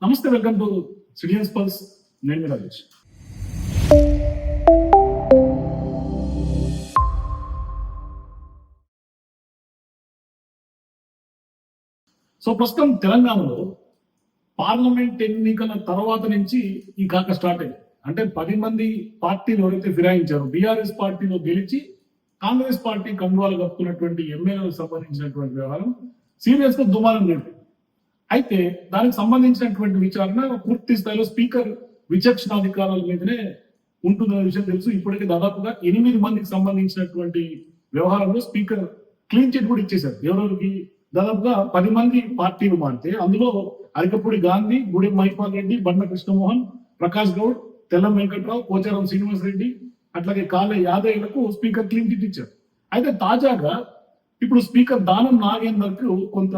నమస్తే, welcome to citizens pulse. నేను మీ Rajesh. So ప్రస్తుతం తెలంగాణలో పార్లమెంట్ ఎన్నికల తర్వాత నుంచి ఈ కాక స్టార్ట్ అయింది. అంటే 10 మంది పార్టీలు ఎవరైతే ఫిరాయించారో బీఆర్ఎస్ పార్టీలో గెలిచి కాంగ్రెస్ పార్టీ కండువాలు కప్పుకున్నటువంటి ఎమ్మెల్యేలకు సంబంధించినటువంటి వ్యవహారం సీరియస్ గా దుమారం లేదు. అయితే దానికి సంబంధించినటువంటి విచారణ పూర్తి స్థాయిలో స్పీకర్ విచక్షణాధికారాల మీదనే ఉంటుందనే విషయం తెలుసు. ఇప్పటికే దాదాపుగా 8 మందికి సంబంధించినటువంటి వ్యవహారంలో స్పీకర్ క్లీన్ చిట్ కూడా ఇచ్చేశారు. ఎవరెవరికి? దాదాపుగా 10 మంది పార్టీలు మారితే అందులో అరికపూడి గాంధీ, గుడి మహిపాల్ రెడ్డి, బండ్ల కృష్ణమోహన్, ప్రకాష్ గౌడ్, తెల్లం వెంకట్రావు, పోచారం శ్రీనివాస్ రెడ్డి, అట్లాగే కాళే యాదయ్యలకు స్పీకర్ క్లీన్ చిట్ ఇచ్చారు. అయితే తాజాగా ఇప్పుడు స్పీకర్ దానం నాగేందర్ కు కొంత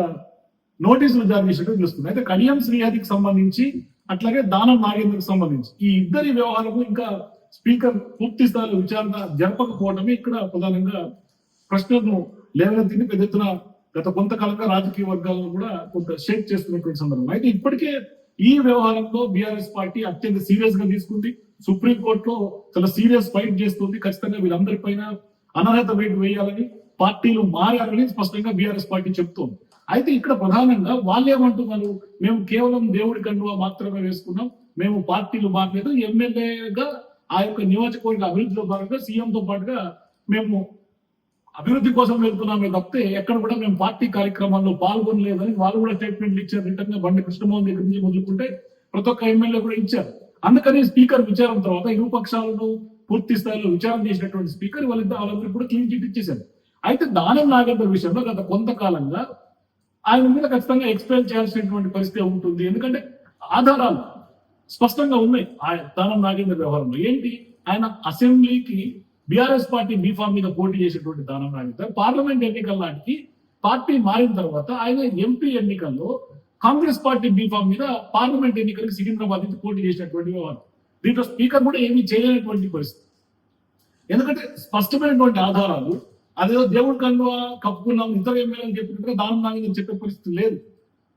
నోటీసులు జారీ చేసినట్టు తెలుస్తుంది. అయితే కడియం శ్రీహరికి సంబంధించి అట్లాగే దానం నాగేందర్కి సంబంధించి ఈ ఇద్దరి వ్యవహారము ఇంకా స్పీకర్ పూర్తి స్థాయిలో విచారణ జరపకపోవడమే ఇక్కడ ప్రధానంగా ప్రశ్నను లేవనెత్తింది. పెద్ద ఎత్తున గత కొంతకాలంగా రాజకీయ వర్గాలను కూడా కొంత షేక్ చేస్తున్నటువంటి సందర్భం. అయితే ఇప్పటికే ఈ వ్యవహారంలో బీఆర్ఎస్ పార్టీ అత్యంత సీరియస్ గా తీసుకుంది. సుప్రీంకోర్టులో చాలా సీరియస్ ఫైట్ చేస్తుంది. ఖచ్చితంగా వీళ్ళందరిపైన అనర్హత వేటు వేయాలని, పార్టీలు మారాలని స్పష్టంగా బీఆర్ఎస్ పార్టీ చెప్తోంది. అయితే ఇక్కడ ప్రధానంగా వాళ్ళు ఏమంటున్నారు? మేము కేవలం దేవుడి కండువా మాత్రమే వేసుకున్నాం, మేము పార్టీలు మారలేదు, ఎమ్మెల్యేగా ఆ యొక్క నియోజకవర్గ అభివృద్ధిలో భాగంగా సీఎంతో పాటుగా మేము అభివృద్ధి కోసం వెళ్తున్నామే తప్పితే ఎక్కడ కూడా మేము పార్టీ కార్యక్రమాల్లో పాల్గొనలేదని వాళ్ళు కూడా స్టేట్మెంట్లు ఇచ్చారు. రిటర్న్ గా బండి కృష్ణమోహన్ దగ్గర నుంచి మొదలుకుంటే ప్రతి ఒక్క ఎమ్మెల్యే కూడా ఇచ్చారు. అందుకని స్పీకర్ విచారణ తర్వాత ఇరు పక్షాలను పూర్తి స్థాయిలో విచారణ చేసినటువంటి స్పీకర్ వాళ్ళందరూ కూడా క్లీన్ చిట్ ఇచ్చేశారు. అయితే దానం నాగేందర్ విషయంలో గత కొంతకాలంగా ఆయన మీద ఖచ్చితంగా ఎక్స్ప్లెయిన్ చేయాల్సినటువంటి పరిస్థితి ఉంటుంది. ఎందుకంటే ఆధారాలు స్పష్టంగా ఉన్నాయి. దానం నాగేందర్ వ్యవహారంలో ఏంటి? ఆయన అసెంబ్లీకి బీఆర్ఎస్ పార్టీ బీఫామ్ మీద పోటీ చేసేటువంటి దానం నాగేందర్ పార్లమెంట్ ఎన్నికల నాటికి పార్టీ మారిన తర్వాత ఆయన ఎంపీ ఎన్నికల్లో కాంగ్రెస్ పార్టీ బీఫామ్ మీద పార్లమెంట్ ఎన్నికలకు సికింద్రాబాద్ నుంచి పోటీ చేసినటువంటి వ్యవహారం. దీంట్లో స్పీకర్ కూడా ఏమీ చేయలేనటువంటి పరిస్థితి. ఎందుకంటే స్పష్టమైనటువంటి ఆధారాలు, అదేదో దేవుడి కన్నువ కప్పుకున్నాం ఇతర ఎమ్మెల్యేలు చెప్పినట్టుగా దానం నాగేందర్ చెప్పే పరిస్థితి లేదు.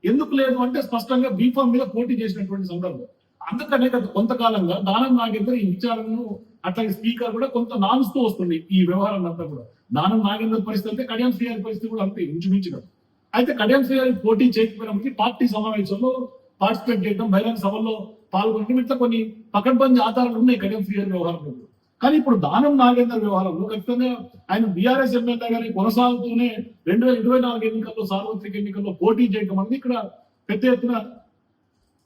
ఎందుకు లేదు అంటే స్పష్టంగా బీఫామ్ మీద పోటీ చేసినటువంటి సందర్భం. అందుకనే గత కొంతకాలంగా దానం నాగేందర్ ఈ విచారణను అట్లాగే స్పీకర్ కూడా కొంత నానుస్తూ వస్తుంది ఈ వ్యవహారం అంతా కూడా. దానం నాగేందర్ పరిస్థితి అంటే కడియం శ్రీహరి పరిస్థితి కూడా అంతే ఇంచుమించుగా. అయితే కడియం శ్రీహరి పోటీ చేయకపోయినప్పటికీ పార్టీ సమావేశంలో పార్టిసిపేట్ చేయడం, బహిరంగ సభల్లో పాల్గొనడం ఇట్లా కొన్ని పకడ్బందీ ఆధారాలు ఉన్నాయి కడియం శ్రీహరి వ్యవహారంలో. కానీ ఇప్పుడు దానం నాగేందర్ వ్యవహారంలో ఖచ్చితంగా ఆయన బీఆర్ఎస్ ఎమ్మెల్యే గారి కొనసాగుతూనే 2024 ఎన్నికల్లో సార్వత్రిక ఎన్నికల్లో పోటీ చేయడం అనేది ఇక్కడ పెద్ద ఎత్తున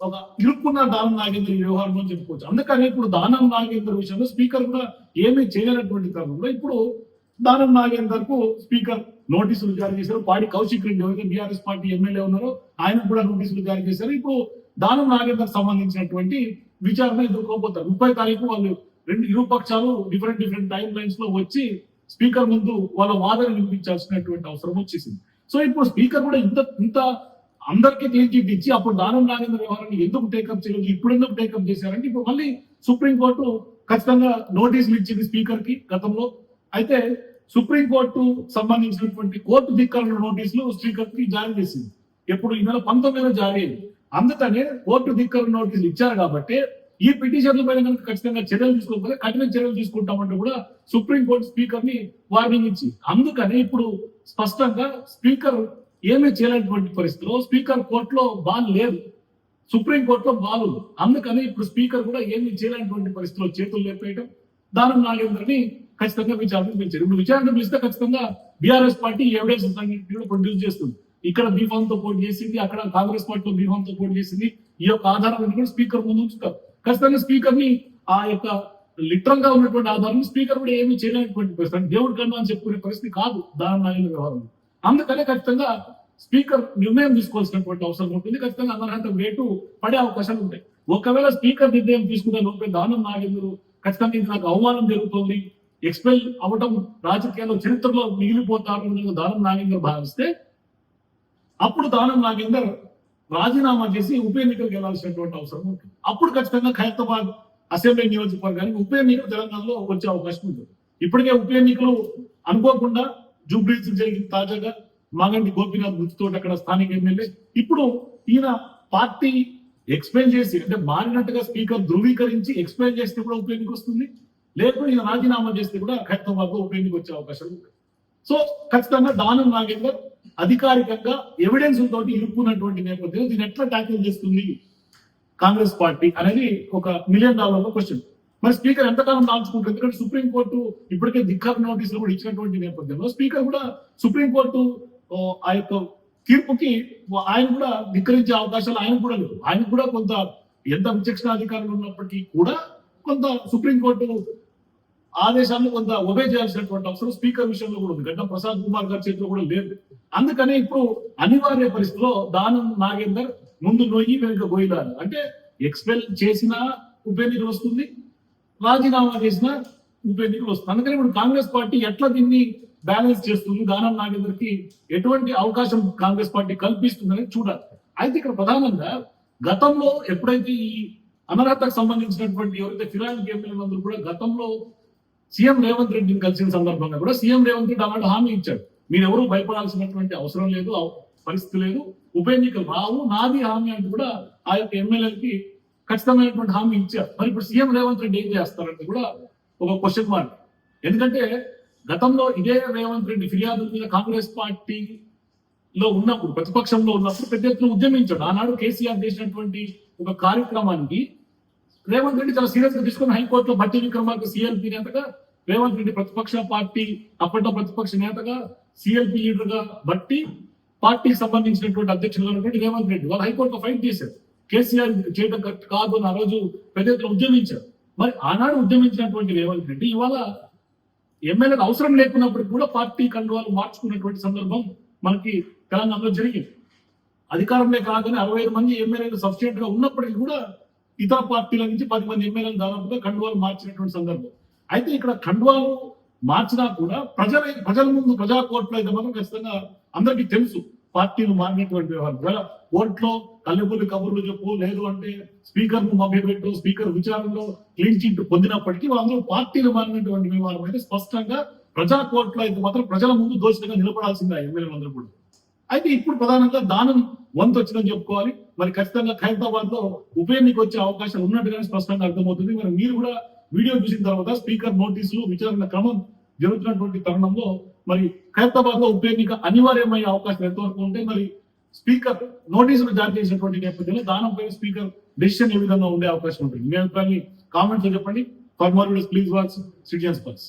ఒక ఇరుక్కున్న దానం నాగేందర్ ఈ వ్యవహారంలో చెప్పుకోవచ్చు. అందుకని ఇప్పుడు దానం నాగేందర్ విషయంలో స్పీకర్ కూడా ఏమీ చేయలేనటువంటి తరుణంలో ఇప్పుడు దానం నాగేందర్ కు స్పీకర్ నోటీసులు జారీ చేశారు. పాడి కౌశిక్ రెడ్డి ఎవరైతే బీఆర్ఎస్ పార్టీ ఎమ్మెల్యే ఉన్నారో ఆయనకు కూడా నోటీసులు జారీ చేశారు. ఇప్పుడు దానం నాగేందర్ సంబంధించినటువంటి విచారణ ఎదుర్కోబోతారు. 30 తారీఖు వాళ్ళు ఇరు పక్షాలు డిఫరెంట్ టైం లైన్స్ లో వచ్చి స్పీకర్ ముందు వాళ్ళ వాదన వినిపించాల్సినటువంటి అవసరం వచ్చేసింది. సో ఇప్పుడు స్పీకర్ కూడా ఇంత అందరికీ క్లీన్ చిట్ ఇచ్చి అప్పుడు దానం నాగేంద్ర వ్యవహారాన్ని ఎందుకు టేకప్ చేయలేదు, ఇప్పుడు ఎందుకు టేకప్ చేశారంటే ఇప్పుడు మళ్ళీ సుప్రీంకోర్టు ఖచ్చితంగా నోటీసులు ఇచ్చింది స్పీకర్ కి గతంలో. అయితే సుప్రీంకోర్టు సంబంధించినటువంటి కోర్టు ధిక్కరణ నోటీసులు స్పీకర్ కి జారీ చేసింది. ఎప్పుడు ఈ నెల 19 జారీ అయింది. అందుకనే కోర్టు ధిక్కరణ నోటీసులు ఇచ్చారు కాబట్టి ఈ పిటిషన్ల పైన కనుక ఖచ్చితంగా చర్యలు తీసుకోకపోతే కఠిన చర్యలు తీసుకుంటామంటే కూడా సుప్రీంకోర్టు స్పీకర్ ని వార్నింగ్ ఇచ్చి, అందుకని ఇప్పుడు స్పష్టంగా స్పీకర్ ఏమీ చేయలేనటువంటి పరిస్థితిలో స్పీకర్ కోర్టులో బాల్ లేదు, సుప్రీంకోర్టులో బాల్ ఉంది. అందుకని ఇప్పుడు స్పీకర్ కూడా ఏమీ చేయలేనటువంటి పరిస్థితిలో చేతులు లేపేయడం, దానం నాగేందర్ని ఖచ్చితంగా విచారణ పిలిచారు. ఇప్పుడు విచారణ పిలిస్తే ఖచ్చితంగా బీఆర్ఎస్ పార్టీ ఎవిడెన్స్ కూడా ప్రొడ్యూస్ చేస్తుంది. ఇక్కడ బీఫామ్ తో పోటీ చేసింది, అక్కడ కాంగ్రెస్ పార్టీలో బీఫామ్ తో పోటీ చేసింది. ఈ యొక్క ఆధారాలను కూడా స్పీకర్ ముందు ఉంచుతారు. ఖచ్చితంగా స్పీకర్ ని ఆ యొక్క లిటరల్ గా ఉన్నటువంటి ఆధారం స్పీకర్ కూడా ఏమీ చేయలేనటువంటి పరిస్థితి, దేవుడి కన్నా అని చెప్పుకునే పరిస్థితి కాదు దానం నాగేందర్ వ్యవహారం. అందుకనే ఖచ్చితంగా స్పీకర్ నిర్ణయం తీసుకోవాల్సినటువంటి అవసరం ఉంటుంది. ఖచ్చితంగా అనర్హత వేటు పడే అవకాశాలు ఉంటాయి. ఒకవేళ స్పీకర్ నిర్ణయం తీసుకునే లోపే దానం నాగేందర్ ఖచ్చితంగా ఇది నాకు అవమానం జరుగుతుంది, ఎక్స్పెల్ అవ్వటం రాజకీయాల్లో చరిత్రలో మిగిలిపోతారు దానం నాగేందర్ భావిస్తే అప్పుడు దానం నాగేందర్ రాజీనామా చేసి ఉప ఎన్నికలకు వెళ్లాల్సినటువంటి అవసరం ఉంటుంది. అప్పుడు ఖచ్చితంగా ఖైరతాబాద్ అసెంబ్లీ నియోజకవర్గానికి ఉప ఎన్నికలు తెలంగాణలో వచ్చే అవకాశం ఉంటుంది. ఇప్పటికే ఉప ఎన్నికలు అనుకోకుండా జూబ్లీస్ జరిగింది. తాజాగా మాగంటి గోపీనాథ్ మృతితో అక్కడ స్థానిక ఎమ్మెల్యే. ఇప్పుడు ఈయన పార్టీ ఎక్స్ప్లెయిన్ చేసి అంటే మారినట్టుగా స్పీకర్ ధృవీకరించి ఎక్స్ప్లెయిన్ చేస్తే కూడా ఉప ఎన్నిక వస్తుంది, లేకపోతే ఈయన రాజీనామా చేస్తే కూడా ఖైరతాబాద్ లో ఉప ఎన్నిక వచ్చే అవకాశం ఉంది. సో ఖచ్చితంగా దానం నాగేందర్ అధికారికంగా ఎవిడెన్స్ తోటి ఇరుక్కున్నటువంటి నేపథ్యంలో దీన్ని ఎట్లా ట్యాకిల్ చేస్తుంది కాంగ్రెస్ పార్టీ అనేది ఒక $1 మిలియన్ క్వశ్చన్. మరి స్పీకర్ ఎంతకాలం దాల్చుకుంటారు? ఎందుకంటే సుప్రీంకోర్టు ఇప్పటికే ధిక్కార్ నోటీసులు కూడా ఇచ్చినటువంటి నేపథ్యంలో స్పీకర్ కూడా సుప్రీంకోర్టు ఆ యొక్క తీర్పుకి ఆయన కూడా ధిక్కరించే అవకాశాలు ఆయన కూడా లేవు. ఆయన కూడా కొంత ఎంత విచక్షణ అధికారులు ఉన్నప్పటికీ కూడా కొంత సుప్రీంకోర్టు ఆదేశాలను కొంత ఒబే చేయాల్సినటువంటి అవసరం స్పీకర్ విషయంలో కూడా ఉంది. గడ్డం ప్రసాద్ కుమార్ గారి చేతిలో కూడా లేదు. అందుకనే ఇప్పుడు అనివార్య పరిస్థితిలో దానం నాగేందర్ ముందు నొయ్యి వెనుక గోయిలారు అంటే ఎక్స్పెల్ చేసిన ఉప ఎన్నికలు వస్తుంది, రాజీనామా చేసిన ఉప ఎన్నికలు వస్తుంది. అందుకని ఇప్పుడు కాంగ్రెస్ పార్టీ ఎట్లా దీన్ని బ్యాలెన్స్ చేస్తుంది, దానం నాగేందర్ కి ఎటువంటి అవకాశం కాంగ్రెస్ పార్టీ కల్పిస్తుందని చూడాలి. అయితే ఇక్కడ ప్రధానంగా గతంలో ఎప్పుడైతే ఈ అనర్హతకు సంబంధించినటువంటి ఎవరైతే ఫిరాయింపు ఎమ్మెల్యేలందరూ కూడా గతంలో సీఎం రేవంత్ రెడ్డిని కలిసిన సందర్భంగా కూడా సీఎం రేవంత్ రెడ్డి అలాంటి హామీ ఇచ్చాడు, మీరెవరూ భయపడాల్సినటువంటి అవసరం లేదు, పరిస్థితి లేదు, ఉప ఎన్నికలు రావు, నాది హామీ అంటూ కూడా ఆ యొక్క ఎమ్మెల్యేలకి ఖచ్చితమైనటువంటి హామీ ఇచ్చారు. మరి ఇప్పుడు సీఎం రేవంత్ రెడ్డి ఏం చేస్తారంటే కూడా ఒక క్వశ్చన్ మార్క్. ఎందుకంటే గతంలో ఇదే రేవంత్ రెడ్డి ఫిర్యాదుల మీద కాంగ్రెస్ పార్టీలో ఉన్నప్పుడు ప్రతిపక్షంలో ఉన్నప్పుడు పెద్ద ఎత్తున ఉద్యమించాడు. ఆనాడు కేసీఆర్ చేసినటువంటి ఒక కార్యక్రమానికి రేవంత్ రెడ్డి చాలా సీరియస్ గా తీసుకుని హైకోర్టులో బట్టి విక్రమార్క సిఎల్పి నేతగా, రేవంత్ రెడ్డి ప్రతిపక్ష పార్టీ అప్పట్లో ప్రతిపక్ష నేతగా సిఎల్పి లీడర్ గా బట్టి పార్టీకి సంబంధించినటువంటి అధ్యక్షులు రేవంత్ రెడ్డి వాళ్ళు హైకోర్టులో ఫైట్ చేశారు. కేసీఆర్ చేయడం కాదు అని ఆ రోజు పెద్ద ఎత్తున ఉద్యమించారు. మరి ఆనాడు ఉద్యమించినటువంటి రేవంత్ రెడ్డి ఇవాళ ఎమ్మెల్యేలు అవసరం లేకున్నప్పటికీ కూడా పార్టీ కండువాలు మార్చుకున్నటువంటి సందర్భం మనకి తెలంగాణలో జరిగింది. అధికారంలో కాదని 65 మంది ఎమ్మెల్యేలు సబ్స్టిట్యూట్ గా ఉన్నప్పటికీ కూడా ఇతర పార్టీల నుంచి 10 మంది ఎమ్మెల్యేలు దాదాపుగా కండువాలు మార్చినటువంటి సందర్భం. అయితే ఇక్కడ కండువాలు మార్చినా కూడా ప్రజల ముందు ప్రజా కోర్టులో అయితే మాత్రం ఖచ్చితంగా అందరికీ తెలుసు పార్టీలు మారినటువంటి వ్యవహారం. కోర్టులో కల్లెపల్లి కబుర్లు చెప్పు, లేదు అంటే స్పీకర్ ను మభ్యపెట్టు, స్పీకర్ విచారణలో క్లీన్ చిట్ పొందినప్పటికీ వాళ్ళందరూ పార్టీలు మారినటువంటి వ్యవహారం అయితే స్పష్టంగా ప్రజా కోర్టులో అయితే మాత్రం ప్రజల ముందు దోషంగా నిలబడాల్సిందే ఎమ్మెల్యేలందరూ కూడా. అయితే ఇప్పుడు ప్రధానంగా దానం వంతు వచ్చిందని చెప్పుకోవాలి. మరి ఖచ్చితంగా ఖైరతాబాద్ లో ఉప ఎన్నిక వచ్చే అవకాశాలు ఉన్నట్టుగానే స్పష్టంగా అర్థమవుతుంది. మరి మీరు కూడా వీడియో చూసిన తర్వాత స్పీకర్ నోటీసులు విచారణ క్రమం జరుగుతున్నటువంటి తరుణంలో మరి ఖైరతాబాద్ లో ఉప ఎన్నిక అనివార్యమయ్యే అవకాశం ఎంతవరకు ఉంటే మరి స్పీకర్ నోటీసులు జారీ చేసినటువంటి నేపథ్యంలో దానంపై స్పీకర్ డెసిషన్ ఏ విధంగా ఉండే అవకాశం ఉంటుంది? మీ అభిప్రాయాన్ని కామెంట్స్ లో చెప్పండి. For more videos please watch citizens pulse.